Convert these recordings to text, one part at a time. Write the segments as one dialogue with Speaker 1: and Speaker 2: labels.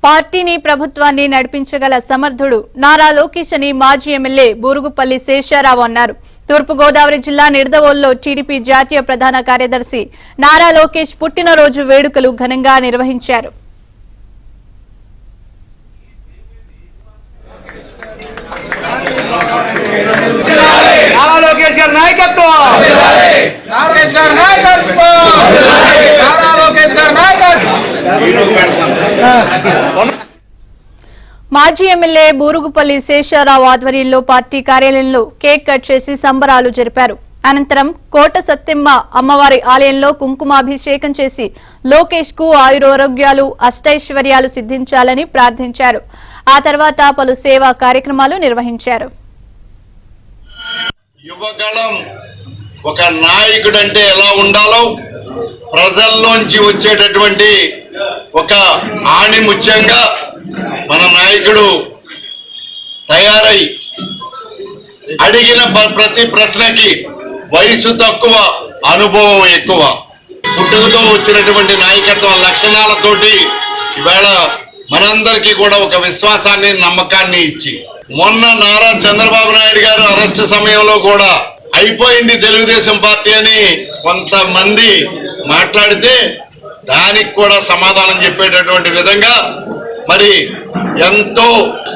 Speaker 1: పార్టీని ప్రభుత్వాన్ని నడిపించగల సమర్థుడు నారా లోకేష్ అని మాజీ ఎమ్మెల్యే బూరుగుపల్లి శేషారావు అన్నారు. తూర్పుగోదావరి జిల్లా నిడదవోలులో టీడీపీ జాతీయ ప్రధాన కార్యదర్శి నారా లోకేష్ పుట్టినరోజు వేడుకలు ఘనంగా నిర్వహించారు. మాజీ ఎమ్మెల్యే బూరుగుపల్లి శేషారావు ఆధ్వర్యంలో పార్టీ కార్యాలయంలో కేక్ కట్ చేసి సంబరాలు జరిపారు. అనంతరం కోట సత్యమ్మ అమ్మవారి ఆలయంలో కుంకుమాభిషేకం చేసి లోకేష్ కు ఆయురారోగ్యాలు అష్టైశ్వర్యాలు సిద్ధించాలని ప్రార్థించారు. ఆ తర్వాత పలు సేవా కార్యక్రమాలు నిర్వహించారు.
Speaker 2: యువగళం ఒక నాయకుడంటే ఎలా ఉండాలో ప్రజల్లోంచి వచ్చేటటువంటి ఒక ఆణిముత్యంగా మన నాయకుడు తయారై అడిగిన ప్రతి ప్రశ్నకి వయసు తక్కువ అనుభవం ఎక్కువ పుట్టుకతో వచ్చినటువంటి నాయకత్వ లక్షణాలతోటి ఇవాళ మనందరికీ కూడా ఒక విశ్వాసాన్ని నమ్మకాన్ని ఇచ్చి మొన్న నారా చంద్రబాబు నాయుడు గారు అరెస్ట్ సమయంలో కూడా అయిపోయింది తెలుగుదేశం పార్టీ అని కొంతమంది మాట్లాడితే దానికి కూడా సమాధానం చెప్పేటటువంటి విధంగా మరి ఎంతో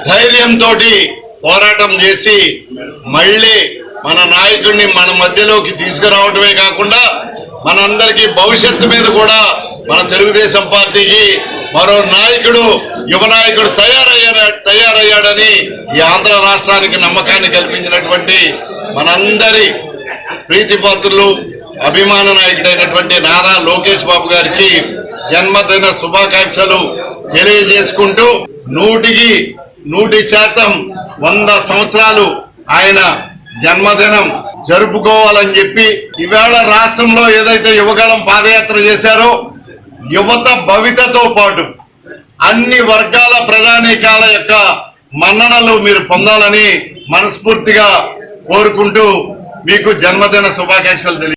Speaker 2: ధైర్యంతో పోరాటం చేసి మళ్ళీ మన నాయకుడిని మన మధ్యలోకి తీసుకురావటమే కాకుండా మనందరికీ భవిష్యత్తు మీద కూడా మన తెలుగుదేశం పార్టీకి మరో నాయకుడు యువ నాయకుడు తయారయ్యాడని ఈ ఆంధ్ర రాష్ట్రానికి నమ్మకాన్ని కల్పించినటువంటి మనందరి ప్రీతిపాత్రులు అభిమాన నాయకుడైనటువంటి నారా లోకేష్ బాబు గారికి జన్మదిన శుభాకాంక్షలు తెలియజేసుకుంటూ 100% 100 సంవత్సరాలు ఆయన జన్మదినం జరుపుకోవాలని చెప్పి ఇవాళ రాష్ట్రంలో ఏదైతే యువగళం పాదయాత్ర చేశారో యువత భవితతో పాటు అన్ని వర్గాల ప్రజానీకాల యొక్క మన్ననలు మీరు పొందాలని మనస్ఫూర్తిగా కోరుకుంటూ మీకు జన్మదిన శుభాకాంక్షలు